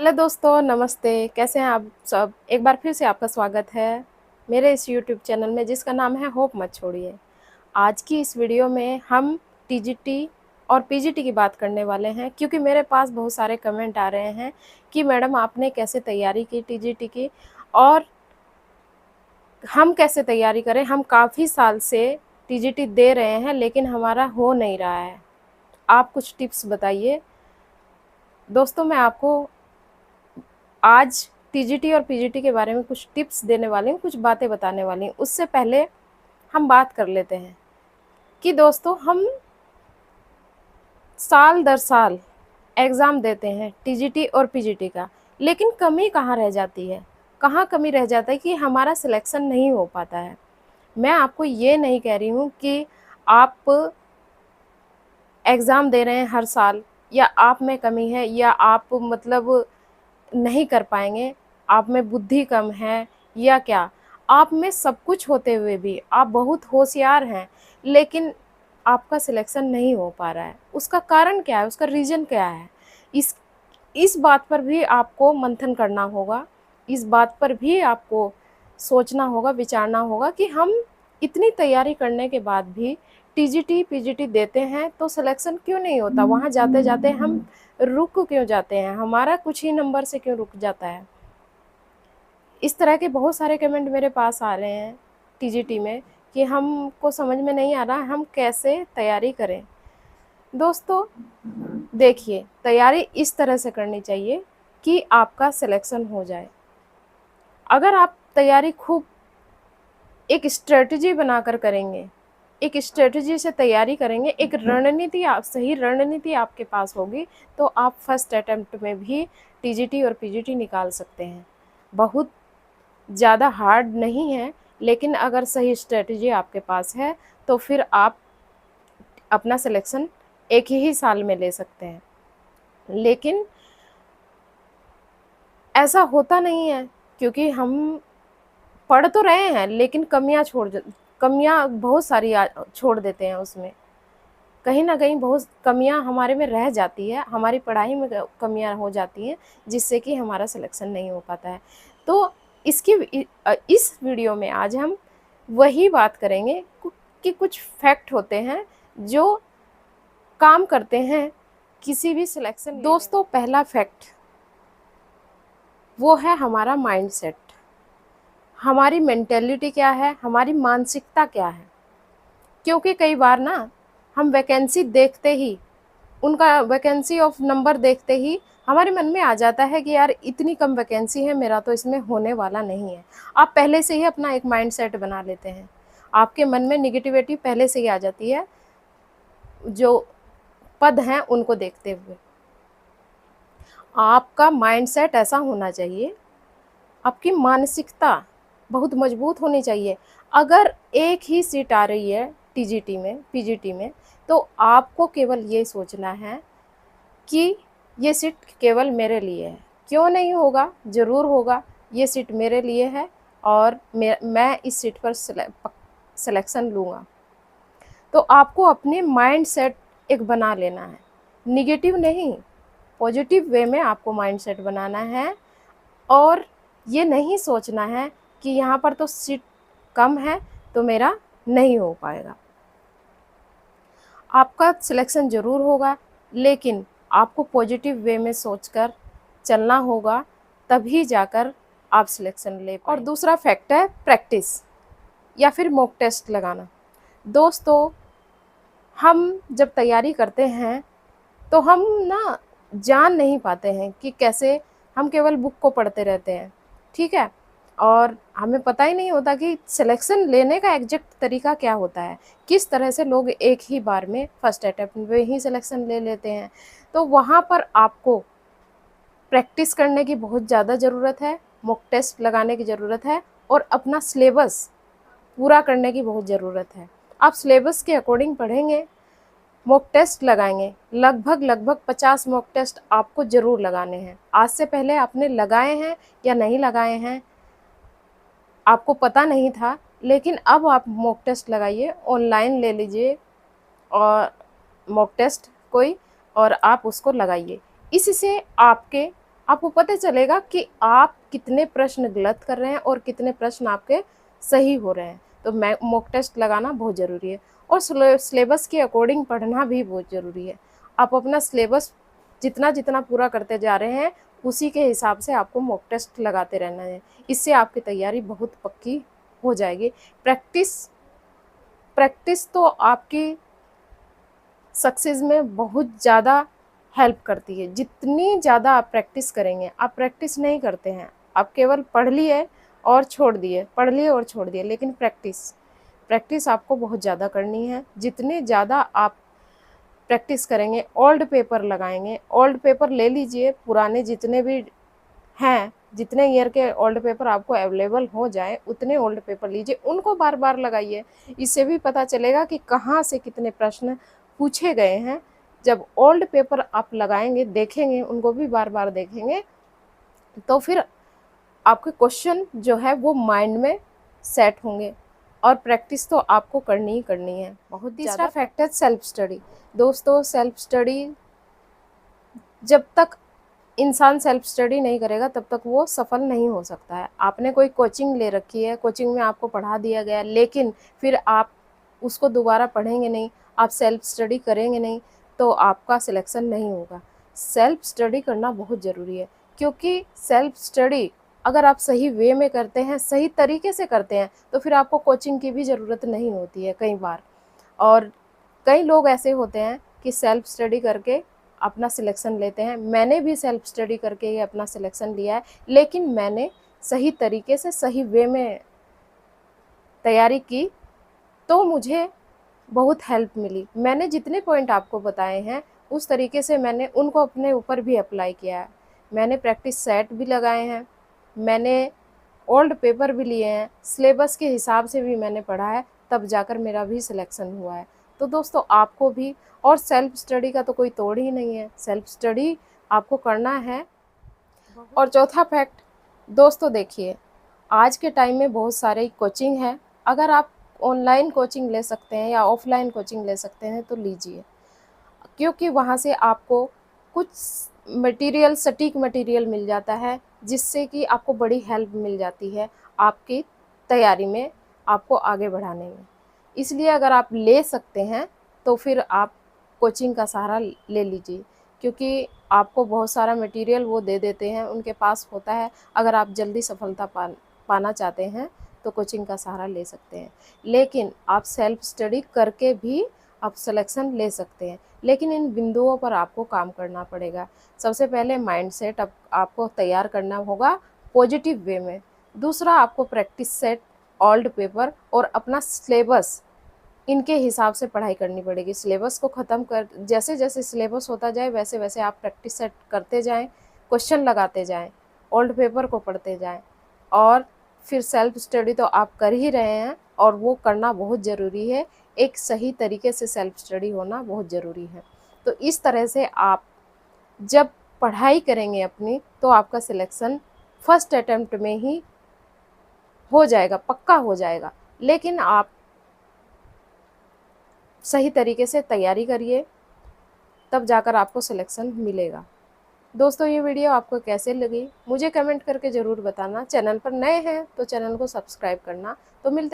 Hello दोस्तों, नमस्ते। कैसे हैं आप सब? एक बार फिर से आपका स्वागत है मेरे इस यूट्यूब चैनल में जिसका नाम है होप मत छोड़िए। आज की इस वीडियो में हम टीजीटी और पीजीटी की बात करने वाले हैं, क्योंकि मेरे पास बहुत सारे कमेंट आ रहे हैं कि मैडम आपने कैसे तैयारी की टीजीटी की और हम कैसे तैयारी करें। हम काफ़ी साल से टीजीटी दे रहे हैं लेकिन हमारा हो नहीं रहा है। आप कुछ टिप्स बताइए। दोस्तों, मैं आपको आज टीजीटी और पीजीटी के बारे में कुछ टिप्स देने वाली हूँ, कुछ बातें बताने वाली हूँ। उससे पहले हम बात कर लेते हैं कि दोस्तों, हम साल दर साल एग्ज़ाम देते हैं टीजीटी और पीजीटी का, लेकिन कमी कहाँ रह जाती है? कहाँ कमी रह जाता है कि हमारा सिलेक्शन नहीं हो पाता है। मैं आपको ये नहीं कह रही हूँ कि आप एग्ज़ाम दे रहे हैं हर साल या आप में कमी है या आप मतलब नहीं कर पाएंगे, आप में बुद्धि कम है या क्या। आप में सब कुछ होते हुए भी आप बहुत होशियार हैं, लेकिन आपका सिलेक्शन नहीं हो पा रहा है। उसका कारण क्या है? उसका रीज़न क्या है? इस बात पर भी आपको मंथन करना होगा। इस बात पर भी आपको सोचना होगा, विचारना होगा कि हम इतनी तैयारी करने के बाद भी टीजीटी पीजीटी देते हैं तो सिलेक्शन क्यों नहीं होता? वहाँ जाते जाते हम रुक क्यों जाते हैं? हमारा कुछ ही नंबर से क्यों रुक जाता है? इस तरह के बहुत सारे कमेंट मेरे पास आ रहे हैं टीजीटी में कि हमको समझ में नहीं आ रहा हम कैसे तैयारी करें। दोस्तों, देखिए, तैयारी इस तरह से करनी चाहिए कि आपका सिलेक्शन हो जाए। अगर आप तैयारी खूब एक स्ट्रेटजी बनाकर करेंगे, एक स्ट्रेटजी से तैयारी करेंगे, एक रणनीति आप सही रणनीति आपके पास होगी, तो आप फर्स्ट अटेम्प्ट में भी टीजीटी और पीजीटी निकाल सकते हैं। बहुत ज़्यादा हार्ड नहीं है, लेकिन अगर सही स्ट्रेटजी आपके पास है तो फिर आप अपना सिलेक्शन एक ही साल में ले सकते हैं। लेकिन ऐसा होता नहीं है, क्योंकि हम पढ़ तो रहे हैं लेकिन कमियाँ बहुत सारी छोड़ देते हैं। उसमें कहीं ना कहीं बहुत कमियां हमारे में रह जाती है, हमारी पढ़ाई में कमियां हो जाती हैं, जिससे कि हमारा सिलेक्शन नहीं हो पाता है। तो इस वीडियो में आज हम वही बात करेंगे कि कुछ फैक्ट होते हैं जो काम करते हैं किसी भी सिलेक्शन। दोस्तों, पहला फैक्ट वो है हमारा माइंडसेट। हमारी मेंटेलिटी क्या है, हमारी मानसिकता क्या है। क्योंकि कई बार ना हम वैकेंसी देखते ही, उनका वैकेंसी ऑफ नंबर देखते ही हमारे मन में आ जाता है कि यार इतनी कम वैकेंसी है, मेरा तो इसमें होने वाला नहीं है। आप पहले से ही अपना एक माइंडसेट बना लेते हैं, आपके मन में निगेटिविटी पहले से ही आ जाती है जो पद हैं उनको देखते हुए। आपका माइंडसेट ऐसा होना चाहिए, आपकी मानसिकता बहुत मजबूत होनी चाहिए। अगर एक ही सीट आ रही है टीजीटी में पीजीटी में, तो आपको केवल ये सोचना है कि ये सीट केवल मेरे लिए है। क्यों नहीं होगा? ज़रूर होगा। ये सीट मेरे लिए है और मैं इस सीट पर सिलेक्शन लूँगा। तो आपको अपने माइंड सेट एक बना लेना है, निगेटिव नहीं, पॉजिटिव वे में आपको माइंड सेट बनाना है। और ये नहीं सोचना है कि यहाँ पर तो सीट कम है तो मेरा नहीं हो पाएगा। आपका सिलेक्शन ज़रूर होगा, लेकिन आपको पॉजिटिव वे में सोचकर चलना होगा, तभी जाकर आप सिलेक्शन ले पाएंगे। और दूसरा फैक्ट है प्रैक्टिस या फिर मॉक टेस्ट लगाना। दोस्तों, हम जब तैयारी करते हैं तो हम ना जान नहीं पाते हैं कि कैसे, हम केवल बुक को पढ़ते रहते हैं, ठीक है, और हमें पता ही नहीं होता कि सिलेक्शन लेने का एग्जैक्ट तरीका क्या होता है। किस तरह से लोग एक ही बार में फर्स्ट अटेम्प्ट में ही सिलेक्शन ले लेते हैं। तो वहाँ पर आपको प्रैक्टिस करने की बहुत ज़्यादा ज़रूरत है, मॉक टेस्ट लगाने की ज़रूरत है और अपना सिलेबस पूरा करने की बहुत ज़रूरत है। आप सिलेबस के अकॉर्डिंग पढ़ेंगे, मॉक टेस्ट लगाएंगे, लगभग 50 मॉक टेस्ट आपको ज़रूर लगाने हैं। आज से पहले आपने लगाए हैं या नहीं लगाए हैं आपको पता नहीं था, लेकिन अब आप मॉक टेस्ट लगाइए, ऑनलाइन ले लीजिए और मॉक टेस्ट कोई, और आप उसको लगाइए। इससे आपके आपको पता चलेगा कि आप कितने प्रश्न गलत कर रहे हैं और कितने प्रश्न आपके सही हो रहे हैं। तो मॉक टेस्ट लगाना बहुत ज़रूरी है और सिलेबस के अकॉर्डिंग पढ़ना भी बहुत ज़रूरी है। आप अपना सिलेबस जितना जितना पूरा करते जा रहे हैं उसी के हिसाब से आपको मॉक टेस्ट लगाते रहना है। इससे आपकी तैयारी बहुत पक्की हो जाएगी। प्रैक्टिस प्रैक्टिस तो आपकी सक्सेस में बहुत ज़्यादा हेल्प करती है। जितनी ज़्यादा आप प्रैक्टिस करेंगे, आप प्रैक्टिस नहीं करते हैं, आप केवल पढ़ लिए और छोड़ दिए, पढ़ लिए और छोड़ दिए, लेकिन प्रैक्टिस आपको बहुत ज़्यादा करनी है। जितने ज़्यादा आप प्रैक्टिस करेंगे, ओल्ड पेपर लगाएंगे, ओल्ड पेपर ले लीजिए, पुराने जितने भी हैं, जितने ईयर के ओल्ड पेपर आपको अवेलेबल हो जाए उतने ओल्ड पेपर लीजिए, उनको बार बार लगाइए। इससे भी पता चलेगा कि कहाँ से कितने प्रश्न पूछे गए हैं। जब ओल्ड पेपर आप लगाएंगे, देखेंगे, उनको भी बार बार देखेंगे, तो फिर आपके क्वेश्चन जो है वो माइंड में सेट होंगे। और प्रैक्टिस तो आपको करनी ही करनी है बहुत। तीसरा फैक्ट है सेल्फ स्टडी। दोस्तों, सेल्फ स्टडी, जब तक इंसान सेल्फ स्टडी नहीं करेगा तब तक वो सफल नहीं हो सकता है। आपने कोई कोचिंग ले रखी है, कोचिंग में आपको पढ़ा दिया गया, लेकिन फिर आप उसको दोबारा पढ़ेंगे नहीं, आप सेल्फ स्टडी करेंगे नहीं, तो आपका सिलेक्शन नहीं होगा। सेल्फ स्टडी करना बहुत ज़रूरी है, क्योंकि सेल्फ स्टडी अगर आप सही वे में करते हैं, सही तरीके से करते हैं, तो फिर आपको कोचिंग की भी ज़रूरत नहीं होती है कई बार। और कई लोग ऐसे होते हैं कि सेल्फ स्टडी करके अपना सिलेक्शन लेते हैं। मैंने भी सेल्फ स्टडी करके ही अपना सिलेक्शन लिया है, लेकिन मैंने सही तरीके से सही वे में तैयारी की, तो मुझे बहुत हेल्प मिली। मैंने जितने पॉइंट आपको बताए हैं उस तरीके से मैंने उनको अपने ऊपर भी अप्लाई किया है। मैंने प्रैक्टिस सेट भी लगाए हैं, मैंने ओल्ड पेपर भी लिए हैं, सिलेबस के हिसाब से भी मैंने पढ़ा है, तब जाकर मेरा भी सिलेक्शन हुआ है। तो दोस्तों, आपको भी, और सेल्फ स्टडी का तो कोई तोड़ ही नहीं है, सेल्फ स्टडी आपको करना है। और चौथा फैक्ट, दोस्तों देखिए, आज के टाइम में बहुत सारे कोचिंग है। अगर आप ऑनलाइन कोचिंग ले सकते हैं या ऑफलाइन कोचिंग ले सकते हैं तो लीजिए, क्योंकि वहाँ से आपको कुछ मटेरियल, सटीक मटेरियल मिल जाता है, जिससे कि आपको बड़ी हेल्प मिल जाती है आपकी तैयारी में, आपको आगे बढ़ाने में। इसलिए अगर आप ले सकते हैं तो फिर आप कोचिंग का सहारा ले लीजिए, क्योंकि आपको बहुत सारा मटेरियल वो दे देते हैं, उनके पास होता है। अगर आप जल्दी सफलता पाना चाहते हैं तो कोचिंग का सहारा ले सकते हैं, लेकिन आप सेल्फ स्टडी करके भी आप सिलेक्शन ले सकते हैं। लेकिन इन बिंदुओं पर आपको काम करना पड़ेगा। सबसे पहले माइंडसेट आपको तैयार करना होगा पॉजिटिव वे में। दूसरा, आपको प्रैक्टिस सेट, ओल्ड पेपर और अपना सिलेबस, इनके हिसाब से पढ़ाई करनी पड़ेगी। सिलेबस को ख़त्म कर, जैसे जैसे सिलेबस होता जाए वैसे वैसे आप प्रैक्टिस सेट करते जाएं, क्वेश्चन लगाते जाएं, ओल्ड पेपर को पढ़ते जाएं, और फिर सेल्फ स्टडी तो आप कर ही रहे हैं और वो करना बहुत ज़रूरी है। एक सही तरीके से सेल्फ स्टडी होना बहुत ज़रूरी है। तो इस तरह से आप जब पढ़ाई करेंगे अपनी, तो आपका सिलेक्शन फर्स्ट अटेम्प्ट में ही हो जाएगा, पक्का हो जाएगा। लेकिन आप सही तरीके से तैयारी करिए, तब जाकर आपको सिलेक्शन मिलेगा। दोस्तों, ये वीडियो आपको कैसे लगी मुझे कमेंट करके ज़रूर बताना। चैनल पर नए हैं तो चैनल को सब्सक्राइब करना। तो मिलते